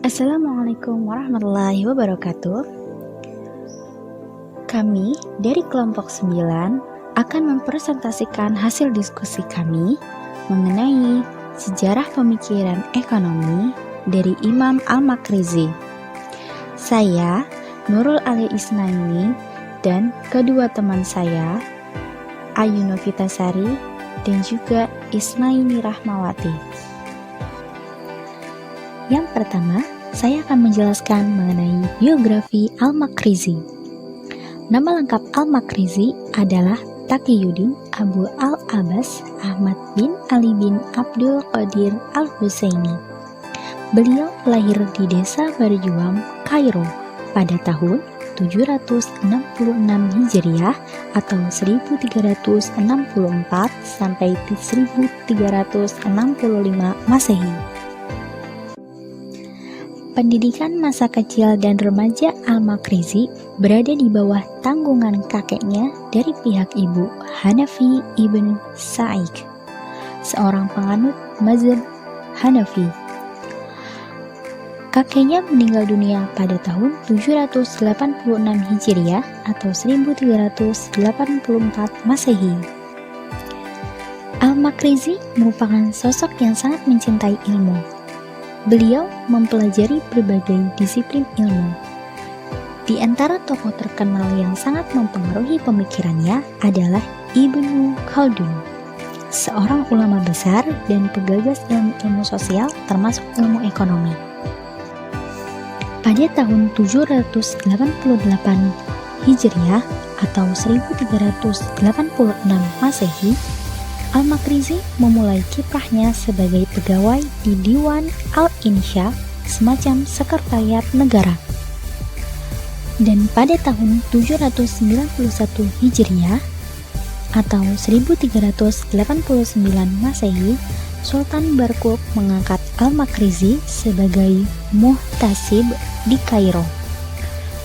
Assalamualaikum warahmatullahi wabarakatuh. Kami dari kelompok 9 akan mempresentasikan hasil diskusi kami mengenai sejarah pemikiran ekonomi dari Imam Al-Makrizi. Saya, Nurul Ali Isnaini, dan kedua teman saya, Ayu Novitasari dan juga Isnaini Rahmawati. Yang pertama, saya akan menjelaskan mengenai biografi Al-Makrizi. Nama lengkap Al-Makrizi adalah Taqiyuddin Abu Al-Abbas Ahmad bin Ali bin Abdul Qadir Al-Husaini. Beliau lahir di desa Barjuang, Kairo pada tahun 766 Hijriah atau 1364 sampai 1365 Masehi. Pendidikan masa kecil dan remaja Al-Makrizi berada di bawah tanggungan kakeknya dari pihak ibu, Hanafi ibn Sa'id, seorang penganut mazhab Hanafi. Kakeknya meninggal dunia pada tahun 786 Hijriah atau 1384 Masehi. Al-Makrizi merupakan sosok yang sangat mencintai ilmu. Beliau mempelajari berbagai disiplin ilmu. Di antara tokoh terkenal yang sangat mempengaruhi pemikirannya adalah Ibnu Khaldun, seorang ulama besar dan penggagas ilmu sosial termasuk ilmu ekonomi. Pada tahun 788 Hijriah atau 1386 Masehi, Al-Makrizi memulai kiprahnya sebagai pegawai di Diwan Al-Insya, semacam sekretariat negara. Dan pada tahun 791 Hijriah atau 1389 Masehi, Sultan Barquq mengangkat Al-Makrizi sebagai muhtasib di Kairo.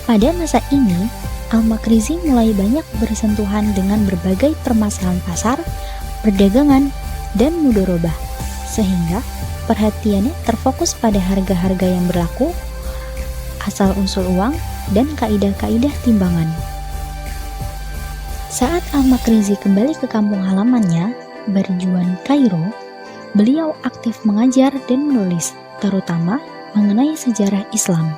Pada masa ini, Al-Makrizi mulai banyak bersentuhan dengan berbagai permasalahan pasar, perdagangan, dan mudharabah, sehingga perhatiannya terfokus pada harga-harga yang berlaku, asal-usul uang, dan kaidah-kaidah timbangan. Saat Al-Makrizi kembali ke kampung halamannya, Barjuan, Kairo, beliau aktif mengajar dan menulis, terutama mengenai sejarah Islam.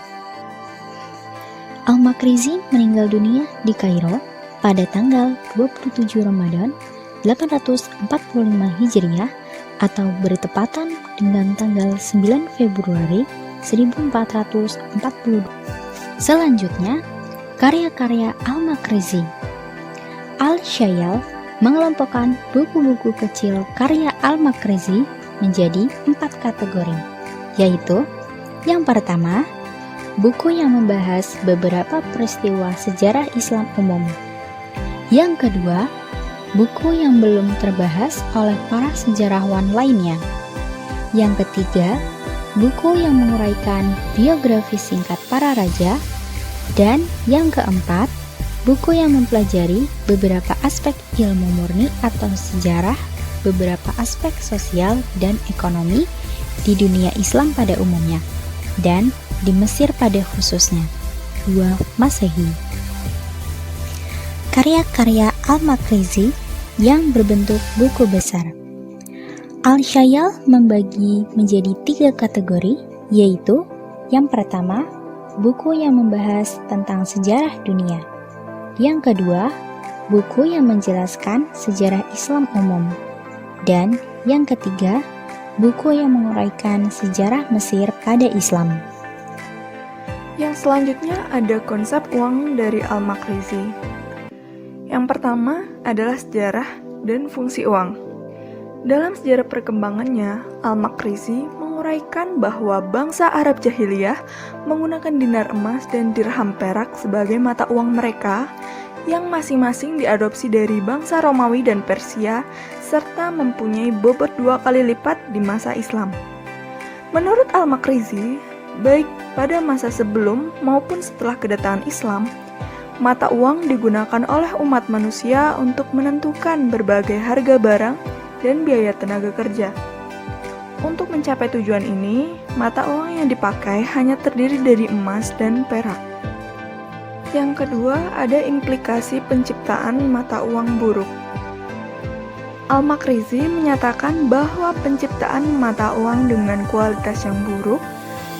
Al-Makrizi meninggal dunia di Kairo pada tanggal 27 Ramadan 845 Hijriah atau bertepatan dengan tanggal 9 Februari 1442. Selanjutnya, karya-karya Al-Makrizi. Al-Syayal mengelompokkan buku-buku kecil karya Al-Makrizi menjadi 4 kategori, yaitu yang pertama, buku yang membahas beberapa peristiwa sejarah Islam umum. Yang kedua, buku yang belum terbahas oleh para sejarawan lainnya. Yang ketiga, buku yang menguraikan biografi singkat para raja. Dan yang keempat, buku yang mempelajari beberapa aspek ilmu murni atau sejarah, beberapa aspek sosial dan ekonomi di dunia Islam pada umumnya, dan di Mesir pada khususnya, 2 Masehi. Karya-karya Al-Makrizi yang berbentuk buku besar. Al-Syayal membagi menjadi 3 kategori, yaitu yang pertama, buku yang membahas tentang sejarah dunia. Yang kedua, buku yang menjelaskan sejarah Islam umum. Dan yang ketiga, buku yang menguraikan sejarah Mesir pada Islam. Yang selanjutnya ada konsep uang dari Al-Makrizi. Yang pertama adalah sejarah dan fungsi uang. Dalam sejarah perkembangannya, Al-Makrizi menguraikan bahwa bangsa Arab jahiliyah menggunakan dinar emas dan dirham perak sebagai mata uang mereka yang masing-masing diadopsi dari bangsa Romawi dan Persia serta mempunyai bobot 2 kali lipat di masa Islam. Menurut Al-Makrizi, baik pada masa sebelum maupun setelah kedatangan Islam, mata uang digunakan oleh umat manusia untuk menentukan berbagai harga barang dan biaya tenaga kerja. Untuk mencapai tujuan ini, mata uang yang dipakai hanya terdiri dari emas dan perak. Yang kedua, ada implikasi penciptaan mata uang buruk. Al-Makrizi menyatakan bahwa penciptaan mata uang dengan kualitas yang buruk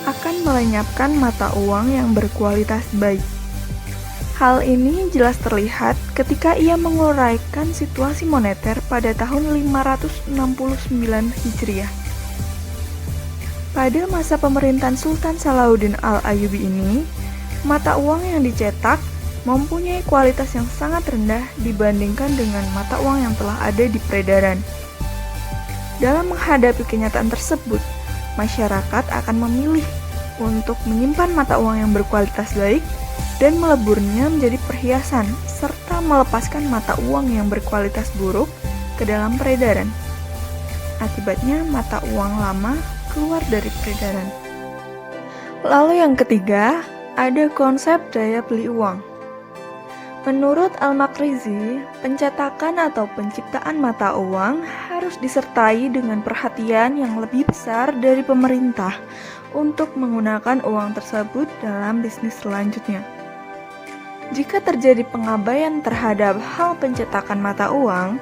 akan melenyapkan mata uang yang berkualitas baik. Hal ini jelas terlihat ketika ia menguraikan situasi moneter pada tahun 569 Hijriah. Pada masa pemerintahan Sultan Salahuddin Al-Ayyubi ini, mata uang yang dicetak mempunyai kualitas yang sangat rendah dibandingkan dengan mata uang yang telah ada di peredaran. Dalam menghadapi kenyataan tersebut, masyarakat akan memilih untuk menyimpan mata uang yang berkualitas baik dan meleburnya menjadi perhiasan, serta melepaskan mata uang yang berkualitas buruk ke dalam peredaran. Akibatnya, mata uang lama keluar dari peredaran. Lalu yang ketiga, ada konsep daya beli uang. Menurut Al-Makrizi, pencetakan atau penciptaan mata uang harus disertai dengan perhatian yang lebih besar dari pemerintah untuk menggunakan uang tersebut dalam bisnis selanjutnya. Jika terjadi pengabaian terhadap hal pencetakan mata uang,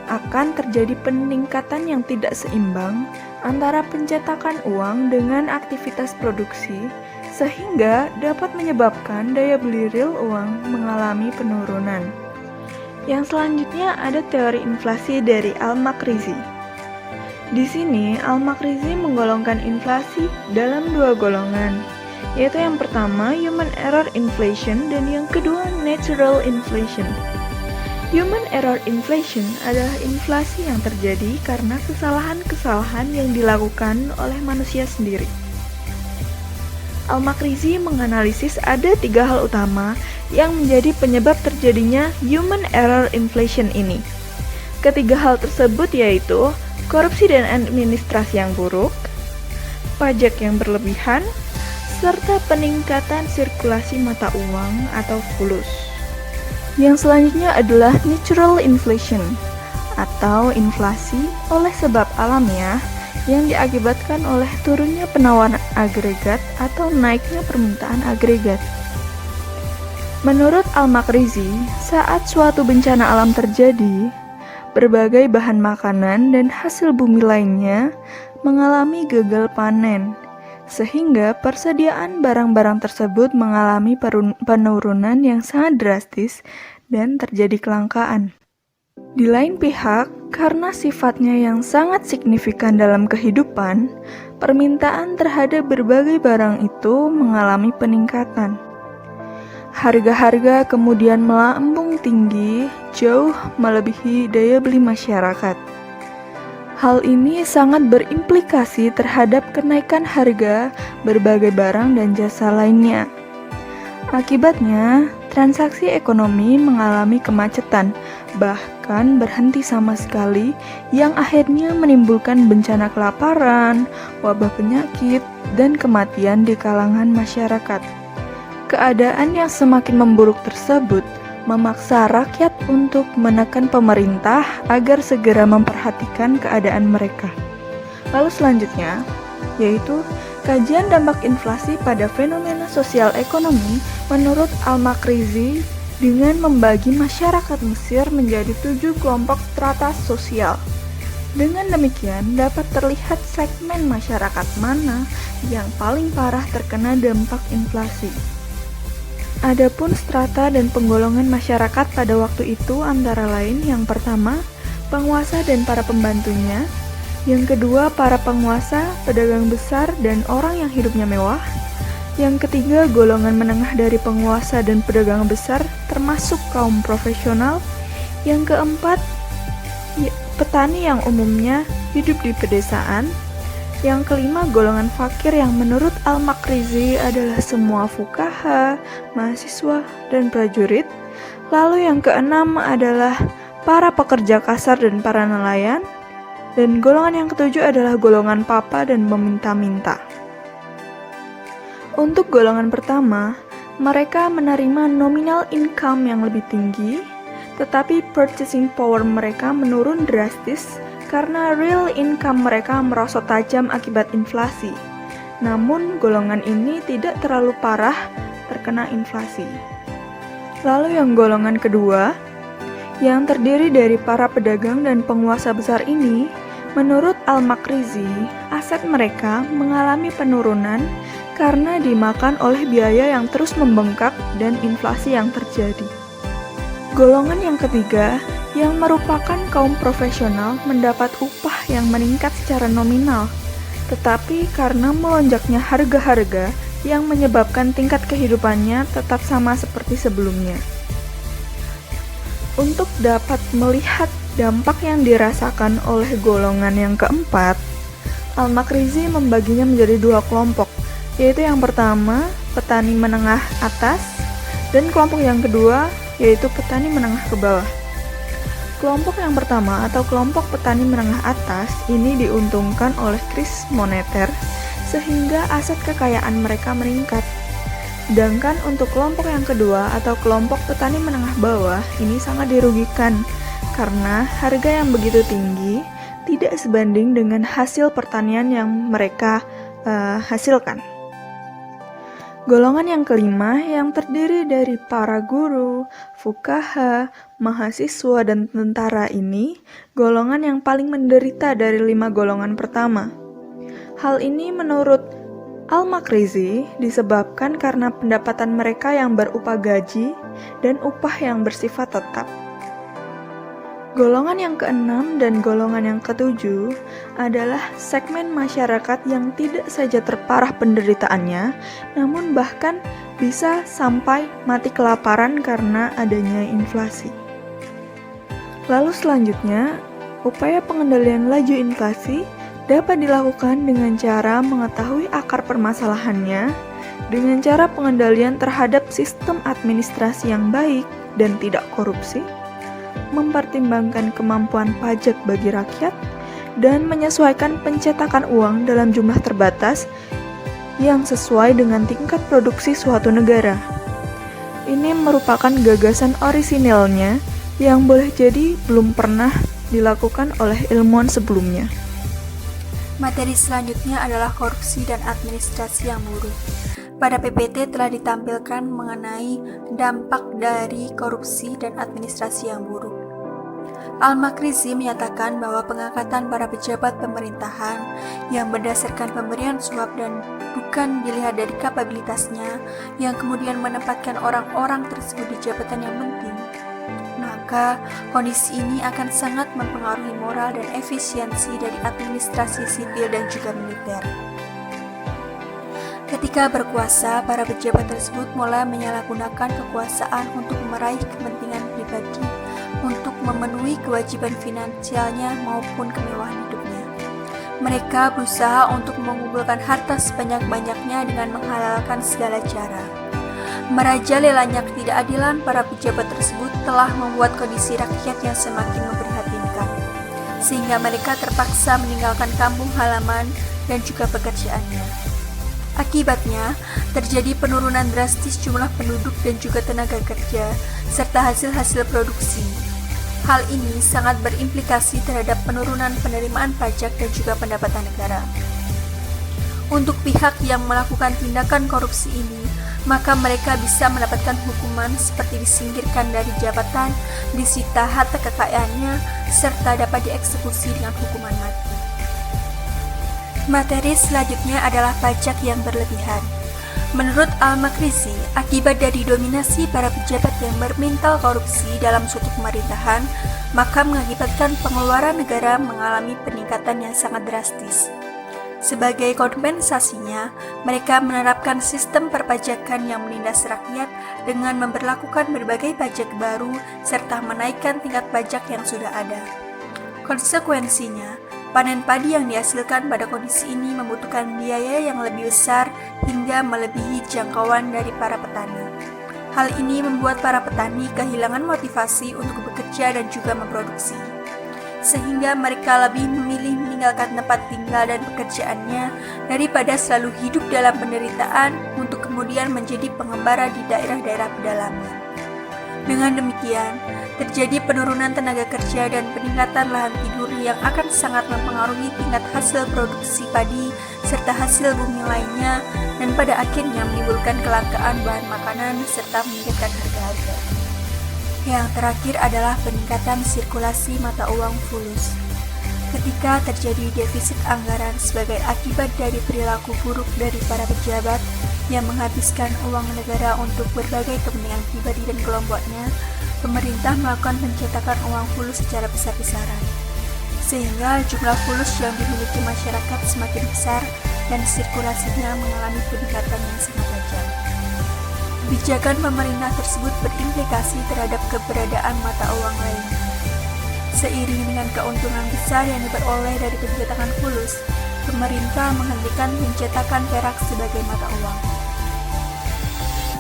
akan terjadi peningkatan yang tidak seimbang antara pencetakan uang dengan aktivitas produksi, sehingga dapat menyebabkan daya beli real uang mengalami penurunan. Yang selanjutnya ada teori inflasi dari Al-Makrizi. Di sini, Al-Makrizi menggolongkan inflasi dalam dua golongan, yaitu yang pertama human error inflation dan yang kedua natural inflation. Human error inflation adalah inflasi yang terjadi karena kesalahan-kesalahan yang dilakukan oleh manusia sendiri. Al-Makrizi menganalisis ada 3 hal utama yang menjadi penyebab terjadinya human error inflation ini. Ketiga hal tersebut yaitu korupsi dan administrasi yang buruk, pajak yang berlebihan, serta peningkatan sirkulasi mata uang atau fulus. Yang selanjutnya adalah natural inflation atau inflasi oleh sebab alamiah yang diakibatkan oleh turunnya penawaran agregat atau naiknya permintaan agregat. Menurut Al-Makrizi, saat suatu bencana alam terjadi, berbagai bahan makanan dan hasil bumi lainnya mengalami gagal panen, sehingga persediaan barang-barang tersebut mengalami penurunan yang sangat drastis dan terjadi kelangkaan. Di lain pihak, karena sifatnya yang sangat signifikan dalam kehidupan, permintaan terhadap berbagai barang itu mengalami peningkatan. Harga-harga kemudian melambung tinggi, jauh melebihi daya beli masyarakat. Hal ini sangat berimplikasi terhadap kenaikan harga berbagai barang dan jasa lainnya. Akibatnya, transaksi ekonomi mengalami kemacetan, bahkan berhenti sama sekali, yang akhirnya menimbulkan bencana kelaparan, wabah penyakit, dan kematian di kalangan masyarakat. Keadaan yang semakin memburuk tersebut memaksa rakyat untuk menekan pemerintah agar segera memperhatikan keadaan mereka. Lalu selanjutnya, yaitu kajian dampak inflasi pada fenomena sosial ekonomi menurut Al-Makrizi dengan membagi masyarakat Mesir menjadi 7 kelompok strata sosial. Dengan demikian, dapat terlihat segmen masyarakat mana yang paling parah terkena dampak inflasi. Adapun strata dan penggolongan masyarakat pada waktu itu antara lain yang pertama, penguasa dan para pembantunya, yang kedua, para penguasa, pedagang besar, dan orang yang hidupnya mewah, yang ketiga, golongan menengah dari penguasa dan pedagang besar, termasuk kaum profesional, yang keempat, petani yang umumnya hidup di pedesaan, yang kelima, golongan fakir yang menurut Al-Makrizi adalah semua fuqaha, mahasiswa, dan prajurit. Lalu yang keenam adalah para pekerja kasar dan para nelayan. Dan golongan yang ketujuh adalah golongan papa dan meminta-minta. Untuk golongan pertama, mereka menerima nominal income yang lebih tinggi, tetapi purchasing power mereka menurun drastis karena real income mereka merosot tajam akibat inflasi. Namun, golongan ini tidak terlalu parah terkena inflasi. Lalu yang golongan kedua, yang terdiri dari para pedagang dan penguasa besar ini, menurut Al-Makrizi, aset mereka mengalami penurunan karena dimakan oleh biaya yang terus membengkak dan inflasi yang terjadi. Golongan yang ketiga, yang merupakan kaum profesional mendapat upah yang meningkat secara nominal, tetapi karena melonjaknya harga-harga yang menyebabkan tingkat kehidupannya tetap sama seperti sebelumnya. Untuk dapat melihat dampak yang dirasakan oleh golongan yang keempat, Al-Makrizi membaginya menjadi dua kelompok, yaitu yang pertama, petani menengah atas, dan kelompok yang kedua, yaitu petani menengah ke bawah. Kelompok yang pertama atau kelompok petani menengah atas ini diuntungkan oleh krisis moneter sehingga aset kekayaan mereka meningkat. Sedangkan untuk kelompok yang kedua atau kelompok petani menengah bawah ini sangat dirugikan karena harga yang begitu tinggi tidak sebanding dengan hasil pertanian yang mereka hasilkan. Golongan yang kelima yang terdiri dari para guru, fuqaha, mahasiswa, dan tentara ini golongan yang paling menderita dari 5 golongan pertama. Hal ini menurut Al-Makrizi disebabkan karena pendapatan mereka yang berupa gaji dan upah yang bersifat tetap. Golongan yang keenam dan golongan yang ketujuh adalah segmen masyarakat yang tidak saja terparah penderitaannya, namun bahkan bisa sampai mati kelaparan karena adanya inflasi. Lalu selanjutnya, upaya pengendalian laju inflasi dapat dilakukan dengan cara mengetahui akar permasalahannya, dengan cara pengendalian terhadap sistem administrasi yang baik dan tidak korupsi, mempertimbangkan kemampuan pajak bagi rakyat, dan menyesuaikan pencetakan uang dalam jumlah terbatas yang sesuai dengan tingkat produksi suatu negara. Ini merupakan gagasan orisinilnya yang boleh jadi belum pernah dilakukan oleh ilmuwan sebelumnya. Materi selanjutnya adalah korupsi dan administrasi yang buruk. Pada PPT telah ditampilkan mengenai dampak dari korupsi dan administrasi yang buruk. Al-Makrizi menyatakan bahwa pengangkatan para pejabat pemerintahan yang berdasarkan pemberian suap dan bukan dilihat dari kapabilitasnya, yang kemudian menempatkan orang-orang tersebut di jabatan yang penting, maka kondisi ini akan sangat mempengaruhi moral dan efisiensi dari administrasi sipil dan juga militer. Ketika berkuasa, para pejabat tersebut mulai menyalahgunakan kekuasaan untuk meraih kepentingan pribadi, untuk memenuhi kewajiban finansialnya maupun kemewahan hidupnya. Mereka berusaha untuk mengumpulkan harta sebanyak-banyaknya dengan menghalalkan segala cara. Merajalelanya ketidakadilan para pejabat tersebut telah membuat kondisi rakyat yang semakin memprihatinkan, sehingga mereka terpaksa meninggalkan kampung halaman dan juga pekerjaannya. Akibatnya, terjadi penurunan drastis jumlah penduduk dan juga tenaga kerja, serta hasil-hasil produksi. Hal ini sangat berimplikasi terhadap penurunan penerimaan pajak dan juga pendapatan negara. Untuk pihak yang melakukan tindakan korupsi ini, maka mereka bisa mendapatkan hukuman seperti disingkirkan dari jabatan, disita harta kekayaannya, serta dapat dieksekusi dengan hukuman mati. Materi selanjutnya adalah pajak yang berlebihan. Menurut Al-Makrizi, akibat dari dominasi para pejabat yang bermental korupsi dalam suatu pemerintahan, maka mengakibatkan pengeluaran negara mengalami peningkatan yang sangat drastis. Sebagai kompensasinya, mereka menerapkan sistem perpajakan yang menindas rakyat dengan memberlakukan berbagai pajak baru serta menaikkan tingkat pajak yang sudah ada. Konsekuensinya, panen padi yang dihasilkan pada kondisi ini membutuhkan biaya yang lebih besar hingga melebihi jangkauan dari para petani. Hal ini membuat para petani kehilangan motivasi untuk bekerja dan juga memproduksi, sehingga mereka lebih memilih meninggalkan tempat tinggal dan pekerjaannya daripada selalu hidup dalam penderitaan untuk kemudian menjadi pengembara di daerah-daerah pedalaman. Dengan demikian, terjadi penurunan tenaga kerja dan peningkatan lahan tidur yang akan sangat mempengaruhi tingkat hasil produksi padi serta hasil bumi lainnya, dan pada akhirnya menimbulkan kelangkaan bahan makanan serta meningkatkan harga-harga. Yang terakhir adalah peningkatan sirkulasi mata uang fulus. Ketika terjadi defisit anggaran sebagai akibat dari perilaku buruk dari para pejabat yang menghabiskan uang negara untuk berbagai kepentingan pribadi dan kelompoknya, pemerintah melakukan pencetakan uang fulus secara besar-besaran, sehingga jumlah fulus yang dimiliki masyarakat semakin besar dan sirkulasinya mengalami peningkatan yang sangat tajam. Kebijakan pemerintah tersebut berimplikasi terhadap keberadaan mata uang lainnya. Seiring dengan keuntungan besar yang diperoleh dari pencetakan fulus, pemerintah menghentikan pencetakan perak sebagai mata uang.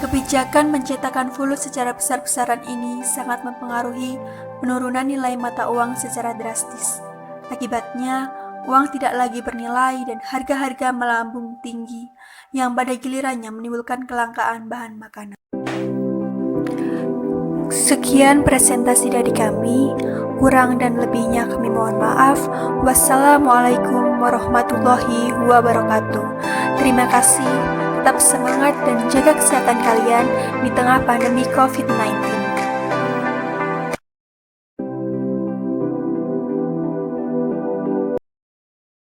Kebijakan pencetakan fulus secara besar-besaran ini sangat mempengaruhi penurunan nilai mata uang secara drastis. Akibatnya, uang tidak lagi bernilai dan harga-harga melambung tinggi, yang pada gilirannya menimbulkan kelangkaan bahan makanan. Sekian presentasi dari kami, kurang dan lebihnya kami mohon maaf. Wassalamualaikum warahmatullahi wabarakatuh. Terima kasih, tetap semangat dan jaga kesehatan kalian di tengah pandemi COVID-19.